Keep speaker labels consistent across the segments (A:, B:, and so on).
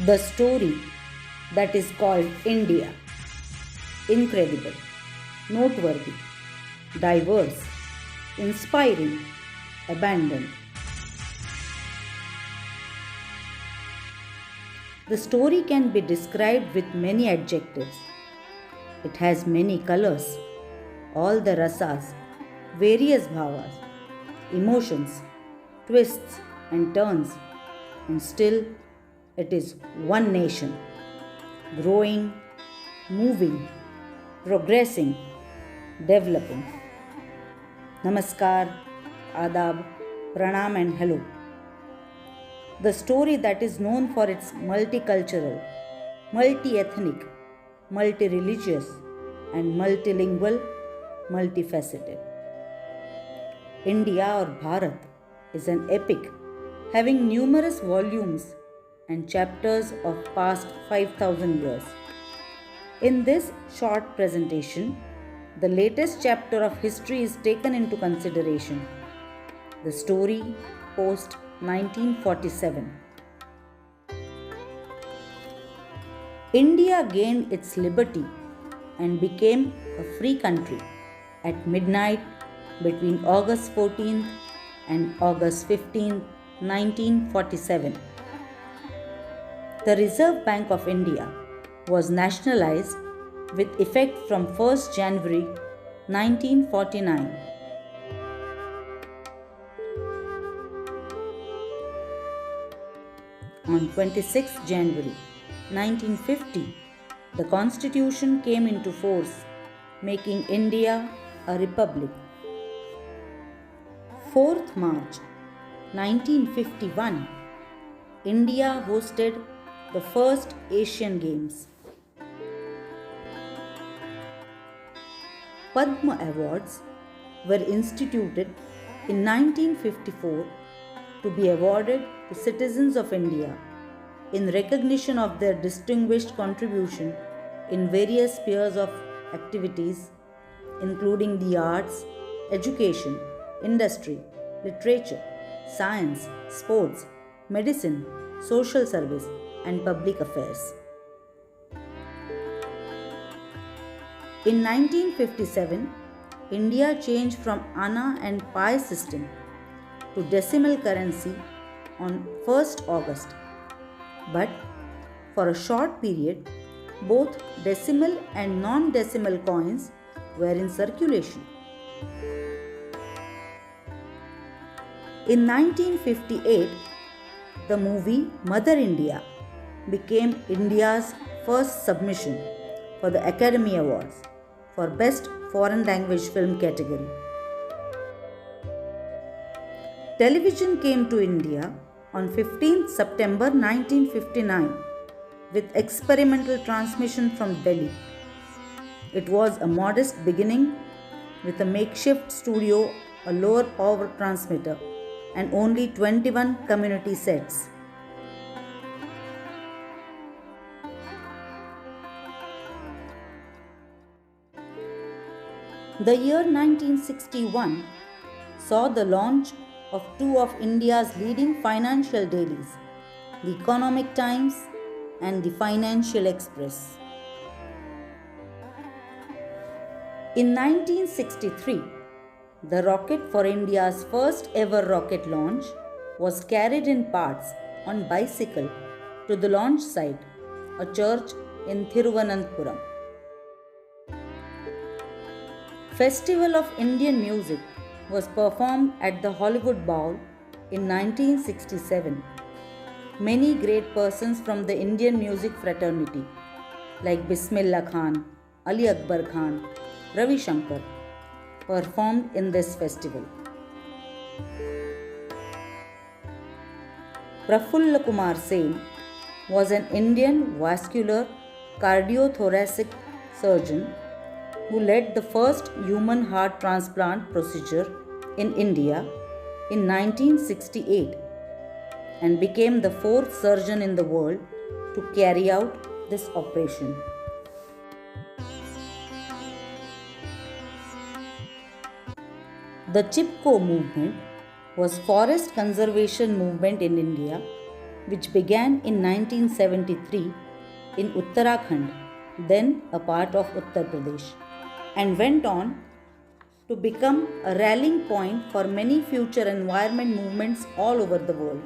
A: The story that is called India. Incredible, noteworthy, diverse, inspiring, abandoned. The story can be described with many adjectives. It has many colors, all the rasas, various bhavas, emotions, twists and turns, and still it is one nation, growing, moving, progressing, developing. Namaskar, Adab, Pranam, and hello. The story that is known for its multicultural, multi ethnic, multi religious, and multilingual, multifaceted. India or Bharat is an epic having numerous volumes and chapters of past 5000 years. In this short presentation, the latest chapter of history is taken into consideration. The story post 1947. India gained its liberty and became a free country at midnight between August 14th and August 15th, 1947. The Reserve Bank of India was nationalized with effect from 1st January 1949. On 26 January 1950, the Constitution came into force, making India a republic. 4th March 1951, India hosted the first Asian Games. Padma Awards were instituted in 1954 to be awarded to citizens of India in recognition of their distinguished contribution in various spheres of activities, including the arts, education, industry, literature, science, sports, medicine, social service, and public affairs. In 1957, India changed from Anna and Pi system to decimal currency on 1st August. But for a short period, both decimal and non-decimal coins were in circulation. In 1958, the movie Mother India became India's first submission for the Academy Awards for Best Foreign Language Film category. Television came to India on 15th September 1959 with experimental transmission from Delhi. It was a modest beginning with a makeshift studio, a lower power transmitter, and only 21 community sets. The year 1961 saw the launch of two of India's leading financial dailies, The Economic Times and The Financial Express. In 1963, the rocket for India's first ever rocket launch was carried in parts on bicycle to the launch site, a church in Thiruvananthapuram. Festival of Indian Music was performed at the Hollywood Bowl in 1967. Many great persons from the Indian music fraternity like Bismillah Khan, Ali Akbar Khan, Ravi Shankar performed in this festival. Prafulla Kumar Sen was an Indian vascular cardiothoracic surgeon who led the first human heart transplant procedure in India in 1968 and became the fourth surgeon in the world to carry out this operation. The Chipko movement was forest conservation movement in India which began in 1973 in Uttarakhand, then a part of Uttar Pradesh, and went on to become a rallying point for many future environment movements all over the world.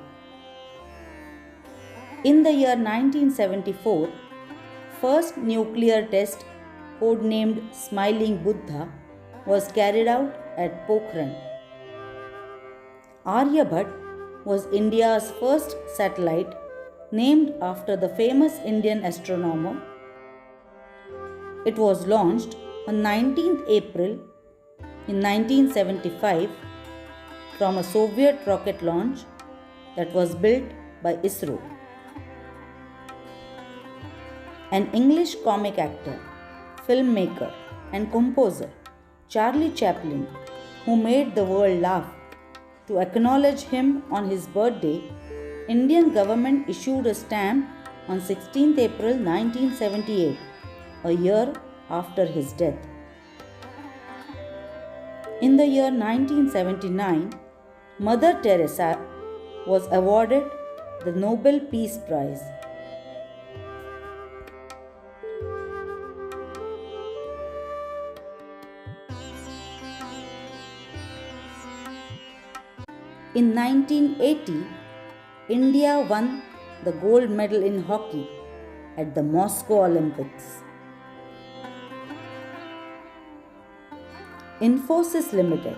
A: In the year 1974, first nuclear test, codenamed Smiling Buddha, was carried out at Pokhran. Aryabhat was India's first satellite, named after the famous Indian astronomer. It was launched on 19th April in 1975 from a Soviet rocket launch that was built by ISRO. An English comic actor, filmmaker, and composer, Charlie Chaplin, who made the world laugh, to acknowledge him on his birthday, Indian government issued a stamp on 16th April 1978, a year after his death. In the year 1979, Mother Teresa was awarded the Nobel Peace Prize. In 1980, India won the gold medal in hockey at the Moscow Olympics. Infosys Limited,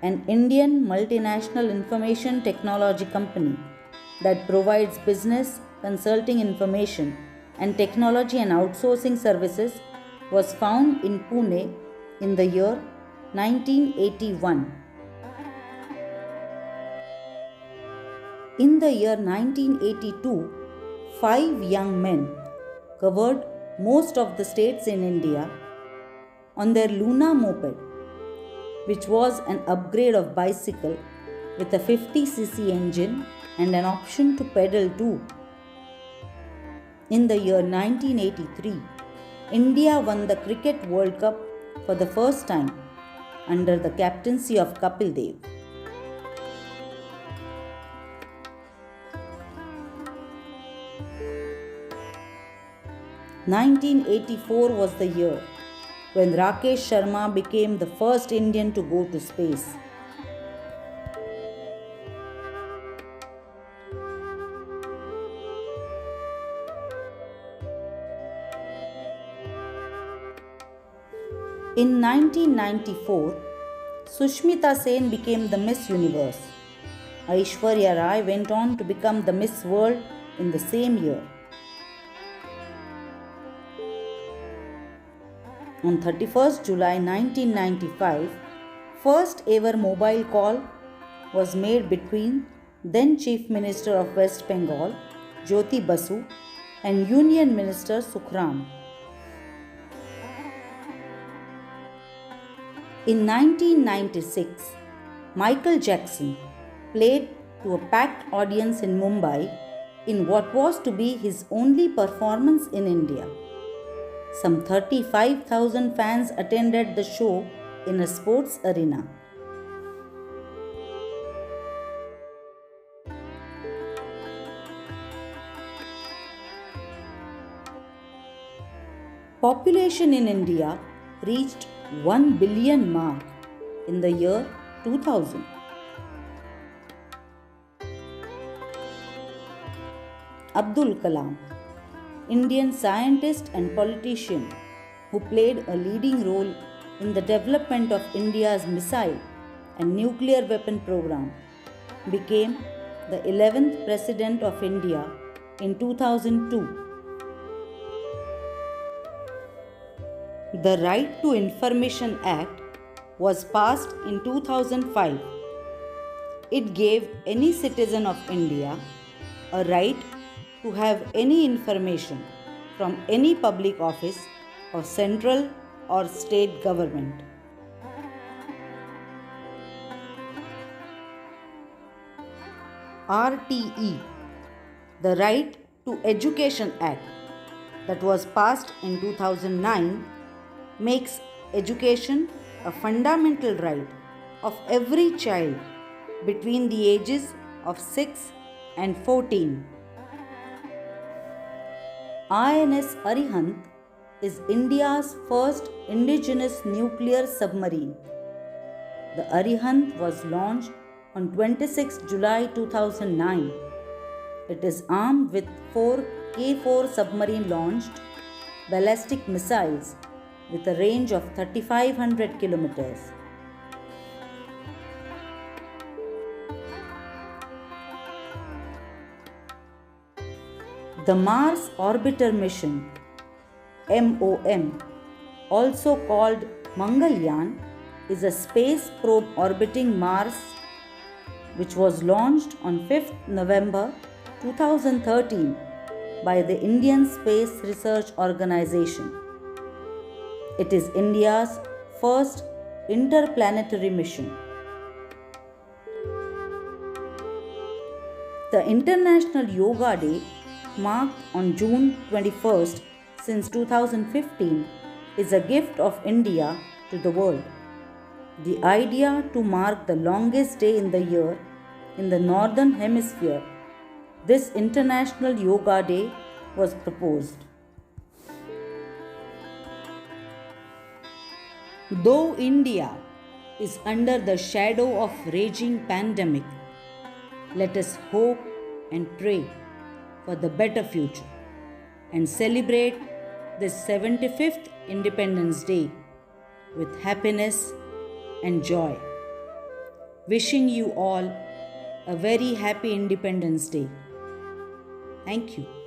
A: an Indian multinational information technology company that provides business, consulting information, and technology and outsourcing services, was found in Pune in the year 1981. In the year 1982, 5 young men covered most of the states in India on their Luna moped, which was an upgrade of bicycle with a 50cc engine and an option to pedal too. In the year 1983, India won the Cricket World Cup for the first time under the captaincy of Kapil Dev. 1984 was the year when Rakesh Sharma became the first Indian to go to space. In 1994, Sushmita Sen became the Miss Universe. Aishwarya Rai went on to become the Miss World in the same year. On 31st July 1995, first ever mobile call was made between then Chief Minister of West Bengal, Jyoti Basu, and Union Minister Sukhram. In 1996, Michael Jackson played to a packed audience in Mumbai in what was to be his only performance in India. Some 35,000 fans attended the show in a sports arena. Population in India reached 1 billion mark in the year 2000. Abdul Kalam, Indian scientist and politician who played a leading role in the development of India's missile and nuclear weapon program, became the 11th President of India in 2002. The Right to Information Act was passed in 2005. It gave any citizen of India a right to have any information from any public office of central or state government. RTE, the Right to Education Act, that was passed in 2009, makes education a fundamental right of every child between the ages of 6 and 14. INS Arihant is India's first indigenous nuclear submarine. The Arihant was launched on 26 July 2009. It is armed with 4 K4 submarine launched ballistic missiles with a range of 3,500 kilometers. The Mars Orbiter Mission MOM, also called Mangalyaan, is a space probe orbiting Mars which was launched on 5th November 2013 by the Indian Space Research Organisation. It is India's first interplanetary mission. The International Yoga Day, marked on June 21st since 2015, is a gift of India to the world. The idea to mark the longest day in the year in the Northern Hemisphere, this International Yoga Day, was proposed. Though India is under the shadow of raging pandemic, let us hope and pray for the better future and celebrate this 75th Independence Day with happiness and joy. Wishing you all a very happy Independence Day. Thank you.